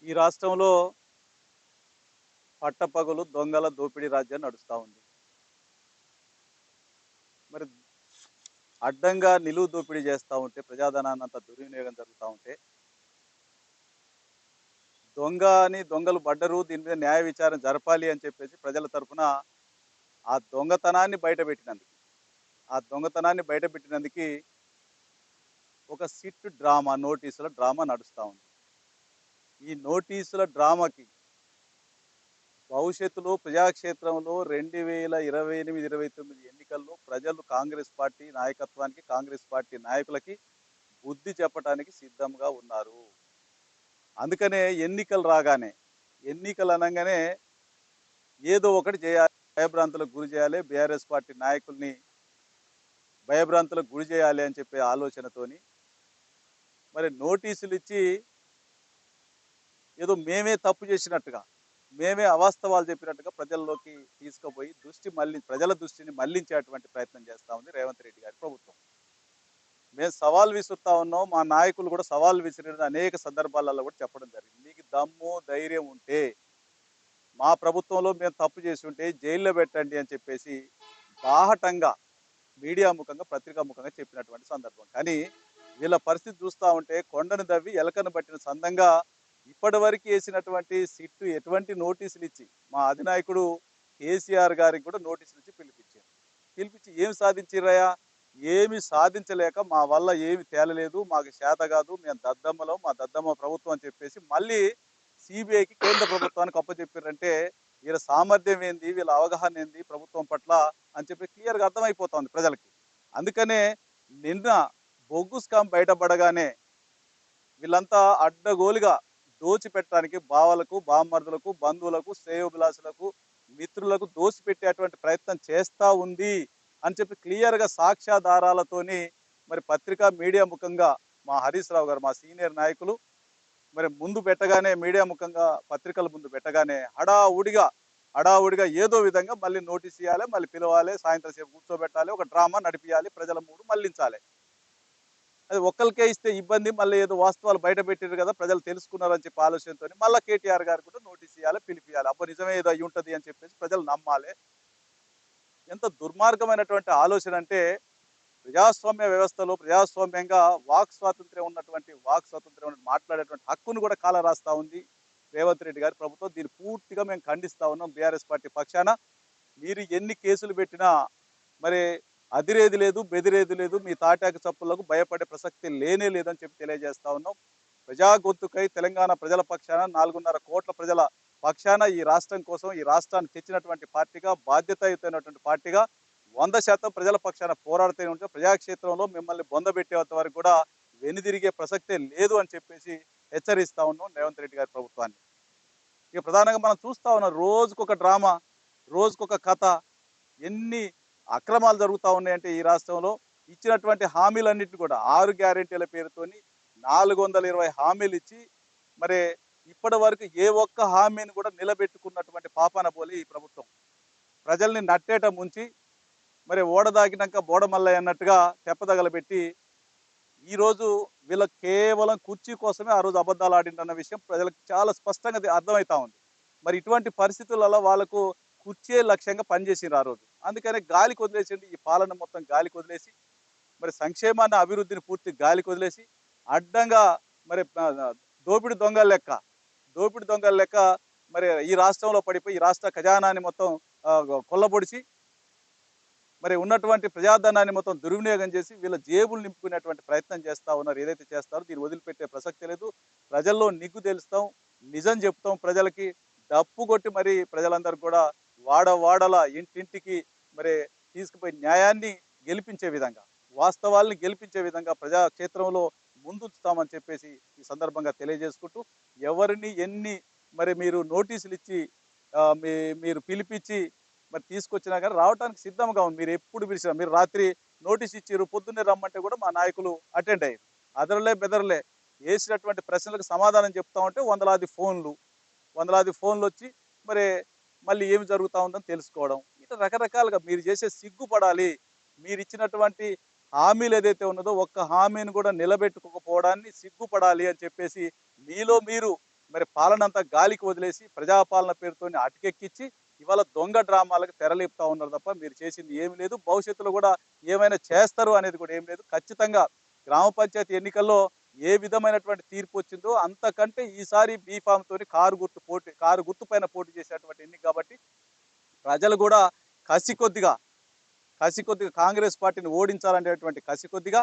ఈ రాష్ట్రంలో పట్టపగలు దొంగల దోపిడీ రాజ్యం నడుస్తూ ఉంది. మరి అడ్డంగా నిలువు దోపిడీ చేస్తూ ఉంటే ప్రజాధనాన్ని అంతా దుర్వినియోగం జరుగుతూ ఉంటే దొంగ అని దొంగలు పడ్డరు, దీని మీద న్యాయ విచారణ జరపాలి అని చెప్పేసి ప్రజల తరపున ఆ దొంగతనాన్ని బయటపెట్టినందుకు ఆ దొంగతనాన్ని బయటపెట్టినందుకు ఒక సిట్ డ్రామా నోటీసుల డ్రామా నడుస్తూ ఉంది. ఈ నోటీసుల డ్రామాకి భవిష్యత్తులో ప్రజాక్షేత్రంలో 2028-29 ఎన్నికల్లో ప్రజలు కాంగ్రెస్ పార్టీ నాయకత్వానికి, కాంగ్రెస్ పార్టీ నాయకులకి బుద్ధి చెప్పడానికి సిద్ధంగా ఉన్నారు. అందుకనే ఎన్నికలు రాగానే, ఎన్నికలు అనగానే ఏదో ఒకటి చేయాలి, భయభ్రాంతులకు గురి చేయాలి, బీఆర్ఎస్ పార్టీ నాయకుల్ని భయభ్రాంతులకు గురి చేయాలి అని చెప్పే ఆలోచనతోని మరి నోటీసులు ఇచ్చి ఏదో మేమే తప్పు చేసినట్టుగా, మేమే అవాస్తవాలు చెప్పినట్టుగా ప్రజల్లోకి తీసుకుపోయి ప్రజల దృష్టిని మళ్లించేటువంటి ప్రయత్నం చేస్తా ఉంది రేవంత్ రెడ్డి గారి ప్రభుత్వం. మేము సవాల్ విసురుతా ఉన్నాం, మా నాయకులు కూడా సవాల్ విసిరిన అనేక సందర్భాలలో కూడా చెప్పడం జరిగింది. మీకు దమ్ము ధైర్యం ఉంటే మా ప్రభుత్వంలో మేము తప్పు చేసి ఉంటే జైల్లో పెట్టండి అని చెప్పేసి బాహటంగా మీడియా ముఖంగా, పత్రికా ముఖంగా చెప్పినటువంటి సందర్భం. కానీ వీళ్ళ పరిస్థితి చూస్తూ ఉంటే కొండను దవ్వి ఎలకను పట్టిన సందంగా ఇప్పటి వరకు వేసినటువంటి సిట్టు ఎటువంటి నోటీసులు ఇచ్చి మా అధినాయకుడు కేసీఆర్ గారికి కూడా నోటీసులు ఇచ్చి పిలిపించి ఏమి సాధించిరయా, ఏమి సాధించలేక మా వల్ల ఏమి తేలలేదు, మాకు చేత కాదు, మేము దద్దమ్మలో మా దద్దమ్మ ప్రభుత్వం అని చెప్పేసి మళ్ళీ సిబిఐకి, కేంద్ర ప్రభుత్వానికి అప్పచెప్పారంటే వీళ్ళ సామర్థ్యం ఏంది, వీళ్ళ అవగాహన ఏంది ప్రభుత్వం పట్ల అని చెప్పి క్లియర్గా అర్థమైపోతుంది ప్రజలకి. అందుకనే నిన్న బొగ్గు స్కామ్ బయటపడగానే వీళ్ళంతా అడ్డగోలుగా దోచిపెట్టడానికి బావలకు, బామ్మర్దులకు, బంధువులకు, శ్రేయోభిలాషులకు, మిత్రులకు దోచిపెట్టేటువంటి ప్రయత్నం చేస్తూ ఉంది అని చెప్పి క్లియర్గా సాక్ష్యాధారాలతోని మరి పత్రికా మీడియా ముఖంగా మా హరీష్ రావు గారు, మా సీనియర్ నాయకులు మరి ముందు పెట్టగానే, మీడియా ముఖంగా పత్రికల ముందు పెట్టగానే హడావుడిగా ఏదో విధంగా మళ్ళీ నోటీస్ ఇవ్వాలి, మళ్ళీ పిలవాలి, సాయంత్రం సేపు కూర్చోబెట్టాలి, ఒక డ్రామా నడిపియాలి, ప్రజల మూడు మళ్లించాలి. అది ఒక్కరికే ఇస్తే ఇబ్బంది, మళ్ళీ ఏదో వాస్తవాలు బయట పెట్టారు కదా, ప్రజలు తెలుసుకున్నారని చెప్పి ఆలోచనతో మళ్ళీ కేటీఆర్ గారు కూడా నోటీస్ ఇవ్వాలి, పిలిపియాలి, అబ్బో నిజమే ఏదో అయి ఉంటుంది అని చెప్పేసి ప్రజలు నమ్మాలి. ఎంత దుర్మార్గమైనటువంటి ఆలోచన అంటే, ప్రజాస్వామ్య వ్యవస్థలో ప్రజాస్వామ్యంగా వాక్ స్వాతంత్ర్యం మాట్లాడేటువంటి హక్కును కూడా కాల రాస్తా ఉంది రేవంత్ రెడ్డి గారి ప్రభుత్వం. దీన్ని పూర్తిగా మేము ఖండిస్తా ఉన్నాం బీఆర్ఎస్ పార్టీ పక్షాన. మీరు ఎన్ని కేసులు పెట్టినా మరి అదిరేది లేదు, బెదిరేది లేదు, మీ తాటాకు చప్పులకు భయపడే ప్రసక్తి లేనే లేదని చెప్పి తెలియజేస్తా ఉన్నాం. ప్రజా గొంతుకై తెలంగాణ ప్రజల పక్షాన, 4.5 కోట్ల ప్రజల పక్షాన ఈ రాష్ట్రం కోసం, ఈ రాష్ట్రాన్ని తెచ్చినటువంటి పార్టీగా, బాధ్యతాయుతమైనటువంటి పార్టీగా 100% ప్రజల పక్షాన పోరాడుతూనే ఉంటే ప్రజాక్షేత్రంలో మిమ్మల్ని బొందబెట్టేంత వరకు కూడా వెనుదిరిగే ప్రసక్తే లేదు అని చెప్పేసి హెచ్చరిస్తా ఉన్నాం రేవంత్ రెడ్డి గారి ప్రభుత్వాన్ని. ఇక ప్రధానంగా మనం చూస్తా ఉన్నాం, రోజుకొక డ్రామా, రోజుకొక కథ, ఎన్ని అక్రమాలు జరుగుతూ ఉన్నాయంటే ఈ రాష్ట్రంలో ఇచ్చినటువంటి హామీలన్నింటినీ కూడా 6 గ్యారెంటీల పేరుతోని 420 హామీలు ఇచ్చి మరి ఇప్పటి వరకు ఏ ఒక్క హామీని కూడా నిలబెట్టుకున్నటువంటి పాపాన పోలి ఈ ప్రభుత్వం ప్రజల్ని నట్టేట ముంచి మరి ఓడదాగినాక బోడమల్లయ్య అన్నట్టుగా తెప్పదగలబెట్టి ఈరోజు వీళ్ళ కేవలం కుర్చీ కోసమే ఆ రోజు అబద్ధాలు ఆడిందన్న విషయం ప్రజలకు చాలా స్పష్టంగా అర్థమవుతా ఉంది. మరి ఇటువంటి పరిస్థితులలో వాళ్ళకు కుర్చీ లక్ష్యంగా పనిచేసిండ్రు ఆ రోజు. అందుకనే గాలికి వదిలేసిండి, ఈ పాలన మొత్తం గాలికి వదిలేసి మరి సంక్షేమాన్ని, అభివృద్ధిని పూర్తి గాలికి వదిలేసి అడ్డంగా మరి దోపిడి దొంగల లెక్క మరి ఈ రాష్ట్రంలో పడిపోయి ఈ రాష్ట్ర ఖజానాన్ని మొత్తం కొల్లబొడిచి మరి ఉన్నటువంటి ప్రజాధనాన్ని మొత్తం దుర్వినియోగం చేసి వీళ్ళ జేబులు నింపుకునేటువంటి ప్రయత్నం చేస్తూ ఉన్నారు. ఏదైతే చేస్తారో దీన్ని వదిలిపెట్టే ప్రసక్తి లేదు. ప్రజల్లో నిగ్గు తెలుస్తాం, నిజం చెప్తాం, ప్రజలకి డప్పు కొట్టి మరి ప్రజలందరూ కూడా వాడల ఇంటింటికి మరి తీసుకుపోయి న్యాయాన్ని గెలిపించే విధంగా, వాస్తవాల్ని గెలిపించే విధంగా ప్రజాక్షేత్రంలో ముందుంచుతామని చెప్పేసి ఈ సందర్భంగా తెలియజేసుకుంటూ, ఎవరిని ఎన్ని మరి మీరు నోటీసులు ఇచ్చి మీరు పిలిపించి మరి తీసుకొచ్చినా కానీ రావడానికి సిద్ధంగా ఉంది. మీరు ఎప్పుడు పిలిచినా, మీరు రాత్రి నోటీస్ ఇచ్చిర్రు, పొద్దున్నే రమ్మంటే కూడా మా నాయకులు అటెండ్ అయ్యారు. అదరలే బెదరలే వేసినటువంటి ప్రశ్నలకు సమాధానం చెప్తా ఉంటే వందలాది ఫోన్లు వచ్చి మరి మళ్ళీ ఏమి జరుగుతూ ఉందని తెలుసుకోవడం, ఇట్లా రకరకాలుగా మీరు చేసే సిగ్గుపడాలి. మీరు ఇచ్చినటువంటి హామీలు ఏదైతే ఉన్నదో ఒక్క హామీని కూడా నిలబెట్టుకోకపోవడాన్ని సిగ్గుపడాలి అని చెప్పేసి మీలో మీరు మరి పాలనంతా గాలికి వదిలేసి ప్రజాపాలన పేరుతోని అటకెక్కించి ఇవాళ దొంగ డ్రామాలకు తెరలేపుతా ఉన్నారు తప్ప మీరు చేసింది ఏమి లేదు. భవిష్యత్తులో కూడా ఏమైనా చేస్తారు అనేది కూడా ఏం లేదు. ఖచ్చితంగా గ్రామ పంచాయతీ ఎన్నికల్లో ఏ విధమైనటువంటి తీర్పు వచ్చిందో అంతకంటే ఈసారి బీఫామ్ తోని కారు గుర్తు పైన పోటీ చేసేటువంటి ఎన్నిక కాబట్టి ప్రజలు కూడా కసి కొద్దిగా కాంగ్రెస్ పార్టీని ఓడించాలనేటువంటి కసి కొద్దిగా